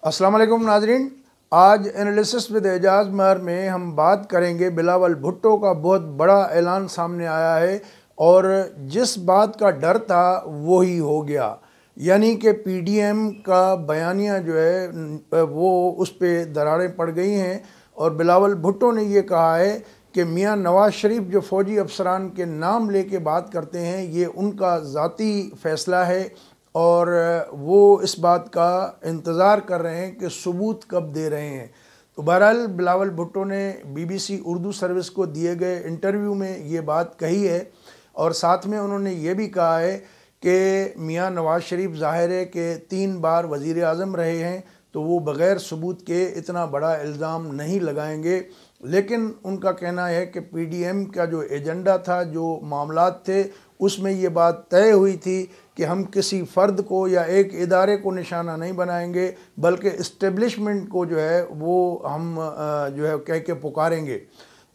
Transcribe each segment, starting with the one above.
अस्सलाम वालेकुम नाजरीन। आज एनालिसिस विद एजाज मर में हम बात करेंगे बिलावल भुट्टो का बहुत बड़ा ऐलान सामने आया है और जिस बात का डर था वही हो गया, यानी कि पीडीएम का बयानिया जो है वो उस पर दरारें पड़ गई हैं और बिलावल भुट्टो ने ये कहा है कि मियां नवाज शरीफ जो फ़ौजी अफसरान के नाम लेके बात करते हैं ये उनका ज़ाती फ़ैसला है और वो इस बात का इंतज़ार कर रहे हैं कि सबूत कब दे रहे हैं। तो बहरहाल बिलावल भुट्टो ने बीबीसी उर्दू सर्विस को दिए गए इंटरव्यू में ये बात कही है और साथ में उन्होंने ये भी कहा है कि मियां नवाज शरीफ ज़ाहिर है कि 3 बार वज़ीर आज़म रहे हैं तो वो बग़ैर सबूत के इतना बड़ा इल्ज़ाम नहीं लगाएंगे। लेकिन उनका कहना है कि पीडीएम का जो एजेंडा था, जो मामलात थे, उसमें ये बात तय हुई थी कि हम किसी फ़र्द को या एक इदारे को निशाना नहीं बनाएंगे बल्कि इस्टेब्लिशमेंट को जो है वो हम जो है कह के पुकारेंगे।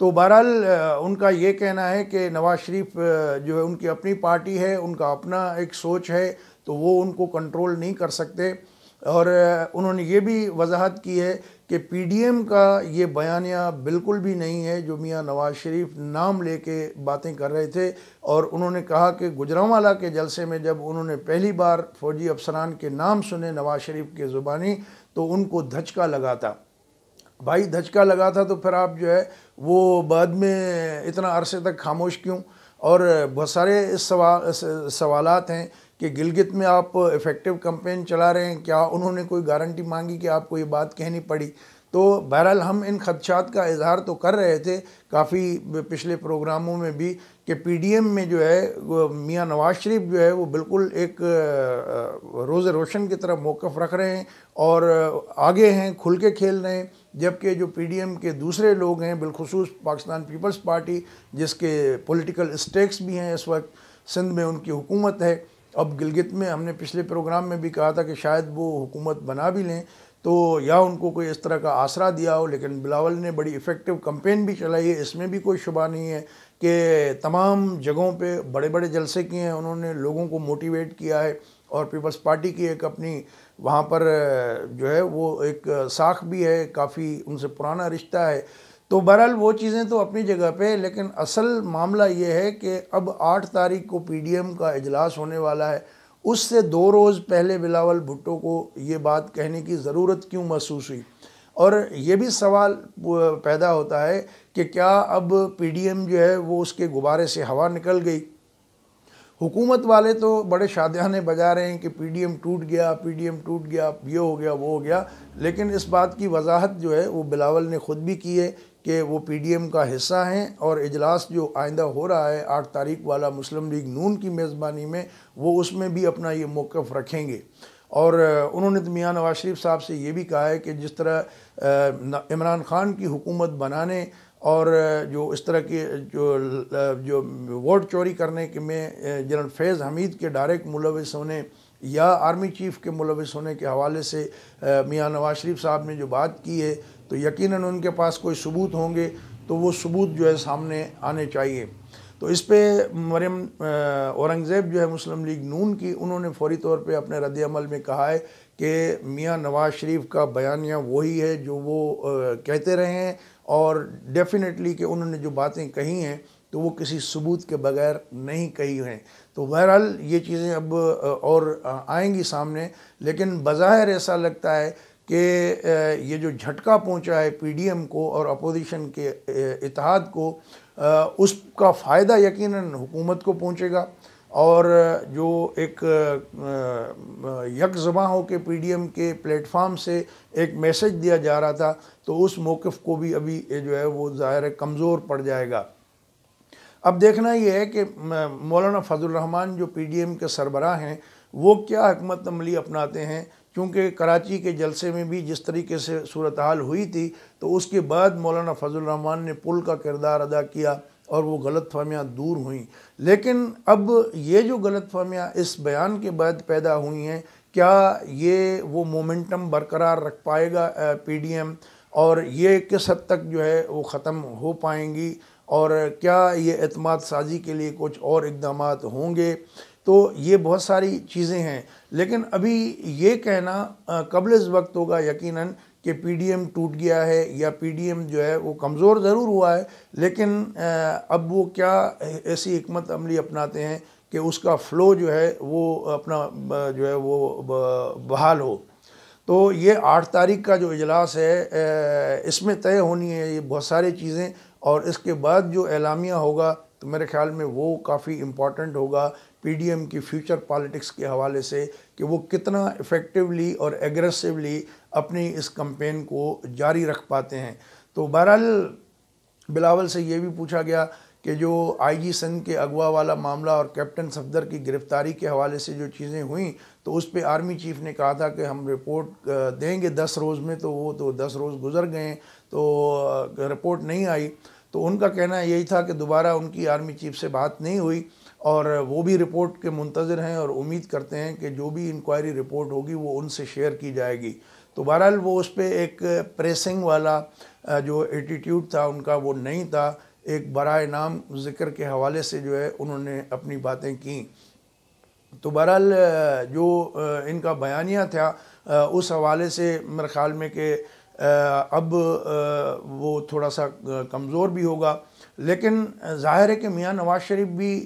तो बहरहाल उनका ये कहना है कि नवाज शरीफ जो है उनकी अपनी पार्टी है, उनका अपना एक सोच है, तो वो उनको कंट्रोल नहीं कर सकते। और उन्होंने ये भी वजाहत की है कि पीडीएम का ये बयानिया बिल्कुल भी नहीं है जो मियां नवाज शरीफ नाम लेके बातें कर रहे थे। और उन्होंने कहा कि गुजरांवाला के जलसे में जब उन्होंने पहली बार फ़ौजी अफसरान के नाम सुने नवाज शरीफ के ज़ुबानी तो उनको धचका लगा था। भाई धचका लगा था तो फिर आप जो है वो बाद में इतना अरसे तक खामोश क्यों? और बहुत सारे इस सवालात हैं कि गिलगित में आप इफ़ेक्टिव कैंपेन चला रहे हैं, क्या उन्होंने कोई गारंटी मांगी कि आपको ये बात कहनी पड़ी? तो बहरहाल हम इन खदशात का इजहार तो कर रहे थे काफ़ी पिछले प्रोग्रामों में भी कि पीडीएम में जो है मियां नवाज शरीफ जो है वो बिल्कुल एक रोज़ रोशन की तरफ मौक़िफ़ रख रहे हैं और आगे हैं, खुल के खेल रहे हैं। जबकि जो पीडीएम के दूसरे लोग हैं, बिलखुसूस पाकिस्तान पीपल्स पार्टी जिसके पॉलिटिकल स्टेक्स भी हैं, इस वक्त सिंध में उनकी हुकूमत है। अब गिलगित में हमने पिछले प्रोग्राम में भी कहा था कि शायद वो हुकूमत बना भी लें तो या उनको कोई इस तरह का आसरा दिया हो, लेकिन बिलावल ने बड़ी इफ़ेक्टिव कैंपेन भी चलाई है, इसमें भी कोई शुबा नहीं है कि तमाम जगहों पे बड़े बड़े जलसे किए हैं, उन्होंने लोगों को मोटिवेट किया है और पीपल्स पार्टी की एक अपनी वहाँ पर जो है वो एक साख भी है, काफ़ी उनसे पुराना रिश्ता है। तो बहरहाल वो चीज़ें तो अपनी जगह पे, लेकिन असल मामला ये है कि अब 8 तारीख को पीडीएम का इजलास होने वाला है। उससे 2 रोज़ पहले बिलावल भुट्टो को ये बात कहने की ज़रूरत क्यों महसूस हुई? और ये भी सवाल पैदा होता है कि क्या अब पीडीएम जो है वो उसके गुब्बारे से हवा निकल गई? हुकूमत वाले तो बड़े शादियाने बजा रहे हैं कि पीडीएम टूट गया, पीडीएम टूट गया, ये हो गया, वो हो गया, लेकिन इस बात की वजाहत जो है वो बिलावल ने ख़ुद भी की है कि वो पीडीएम का हिस्सा हैं और इजलास जो आइंदा हो रहा है 8 तारीख वाला मुस्लिम लीग नून की मेज़बानी में, वो उसमें भी अपना ये मौक़िफ़ रखेंगे। और उन्होंने तो मियां नवाज शरीफ साहब से ये भी कहा है कि जिस तरह इमरान ख़ान की हुकूमत बनाने और जो इस तरह के जो वोट चोरी करने के में जनरल फैज़ हमीद के डायरेक्ट मुलविस होने या आर्मी चीफ़ के मुलविस होने के हवाले से मियां नवाज शरीफ साहब ने जो बात की है तो यकीनन उनके पास कोई सबूत होंगे तो वो सबूत जो है सामने आने चाहिए। तो इस पे मरियम औरंगज़ेब जो है मुस्लिम लीग नून की, उन्होंने फ़ौरी तौर पे अपने रद्द-ए-अमल में कहा है कि मियां नवाज शरीफ का बयानिया वही है जो वो कहते रहे हैं और डेफिनेटली कि उन्होंने जो बातें कही हैं तो वो किसी सबूत के बगैर नहीं कही हैं। तो बहरहाल ये चीज़ें अब और आएंगी सामने, लेकिन बज़ाहिर ऐसा लगता है कि ये जो झटका पहुंचा है पीडीएम को और अपोजिशन के इत्तेहाद को, उसका फ़ायदा यकीनन हुकूमत को पहुंचेगा और जो एक यकज़बां हो के पीडीएम के प्लेटफार्म से एक मैसेज दिया जा रहा था तो उस मौक़िफ़ को भी अभी जो है वो ज़ाहिर है कमज़ोर पड़ जाएगा। अब देखना ये है कि मौलाना फजल रहमान जो पीडीएम के सरबराह हैं वो क्या हिकमत अमली अपनाते हैं, क्योंकि कराची के जलसे में भी जिस तरीके से सूरत हाल हुई थी तो उसके बाद मौलाना फजल रहमान ने पुल का किरदार अदा किया और वो गलतफहमियाँ दूर हुई। लेकिन अब ये जो गलतफहमियाँ इस बयान के बाद पैदा हुई हैं, क्या ये वो मोमेंटम बरकरार रख पाएगा पीडीएम और ये किस हद तक जो है वो ख़त्म हो पाएंगी और क्या ये एतमाद साजी के लिए कुछ और इक़दाम होंगे। तो ये बहुत सारी चीज़ें हैं, लेकिन अभी ये कहना कबल इस वक्त होगा यकीनन कि पीडीएम टूट गया है या पीडीएम जो है वो कमज़ोर ज़रूर हुआ है, लेकिन अब वो क्या ऐसी हिकमत अमली अपनाते हैं कि उसका फ़्लो जो है वो अपना जो है वो बहाल हो। तो ये 8 तारीख का जो इजलास है इसमें तय होनी है ये बहुत सारी चीज़ें, और इसके बाद जो एलामिया होगा तो मेरे ख़्याल में वो काफ़ी इम्पॉर्टेंट होगा पीडीएम की फ्यूचर पॉलिटिक्स के हवाले से कि वो कितना इफ़ेक्टिवली और एग्रेसिवली अपनी इस कैंपेन को जारी रख पाते हैं। तो बहरहाल बिलावल से ये भी पूछा गया कि जो आईजी सिंध के अगवा वाला मामला और कैप्टन सफदर की गिरफ़्तारी के हवाले से जो चीज़ें हुई तो उस पर आर्मी चीफ़ ने कहा था कि हम रिपोर्ट देंगे 10 रोज़ में, तो वो तो 10 रोज़ गुजर गए तो रिपोर्ट नहीं आई। तो उनका कहना यही था कि दोबारा उनकी आर्मी चीफ़ से बात नहीं हुई और वो भी रिपोर्ट के मुंतज़िर हैं और उम्मीद करते हैं कि जो भी इंक्वायरी रिपोर्ट होगी वो उनसे शेयर की जाएगी। तो बहरहाल वो उस पर एक प्रेसिंग वाला जो एटीट्यूड था उनका वो नहीं था, एक बराए नाम ज़िक्र के हवाले से जो है उन्होंने अपनी बातें की। तो बहरहाल जो इनका बयानिया था उस हवाले से मेरे ख़्याल में कि अब वो थोड़ा सा कमज़ोर भी होगा, लेकिन ज़ाहिर है कि मियाँ नवाज़ शरीफ भी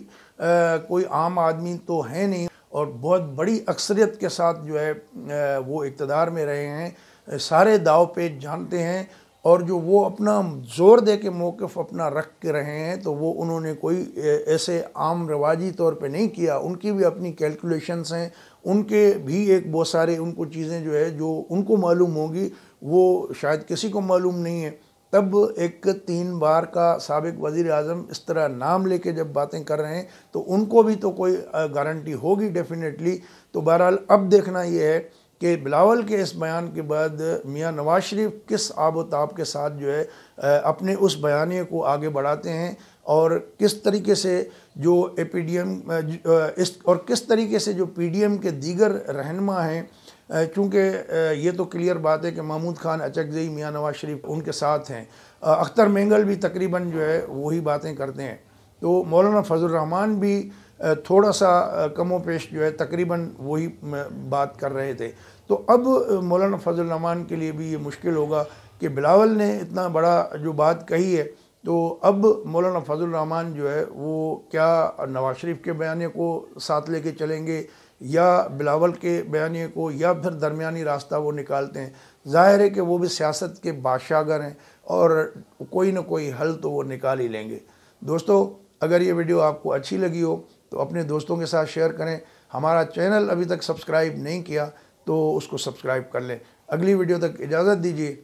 कोई आम आदमी तो है नहीं और बहुत बड़ी अक्सरियत के साथ जो है वो इक़्तिदार में रहे हैं, सारे दाव पेच जानते हैं और जो वो अपना ज़ोर दे के मौक़िफ़ अपना रख के रहे हैं तो वो उन्होंने कोई ऐसे आम रवाजी तौर पे नहीं किया। उनकी भी अपनी कैलकुलेशंस हैं, उनके भी एक बहुत सारे उनको चीज़ें जो है जो उनको मालूम होगी वो शायद किसी को मालूम नहीं है। तब एक 3 बार का साबिक़ वज़ीर आज़म इस तरह नाम लेके जब बातें कर रहे हैं तो उनको भी तो कोई गारंटी होगी डेफिनेटली। तो बहरहाल अब देखना ये है कि बिलावल के इस बयान के बाद मियाँ नवाज़ शरीफ किस आब व ताब के साथ जो है अपने उस बयानिए को आगे बढ़ाते हैं और किस तरीके से जो पीडीएम इस और किस तरीके से जो पीडीएम के दीगर रहनुमा हैं, चूँकि ये तो क्लियर बात है कि महमूद खान अचकज़ई मियाँ नवाज़ शरीफ उनके साथ हैं, अख्तर मेंगल भी तकरीबन जो है वही बातें करते हैं, तो मौलाना फजल रहमान भी थोड़ा सा कमो पेश जो है तकरीबन वही बात कर रहे थे। तो अब मौलाना फजल रहमान के लिए भी ये मुश्किल होगा कि बिलावल ने इतना बड़ा जो बात कही है तो अब मौलाना फजल रहमान जो है वो क्या नवाज़ शरीफ के बयानिए को साथ लेके चलेंगे या बिलावल के बयानिए को, या फिर दरमियानी रास्ता वो निकालते हैं। ज़ाहिर है कि वो भी सियासत के बादशाहगर हैं और कोई ना कोई हल तो वो निकाल ही लेंगे। दोस्तों, अगर ये वीडियो आपको अच्छी लगी हो तो अपने दोस्तों के साथ शेयर करें। हमारा चैनल अभी तक सब्सक्राइब नहीं किया तो उसको सब्सक्राइब कर लें। अगली वीडियो तक इजाज़त दीजिए।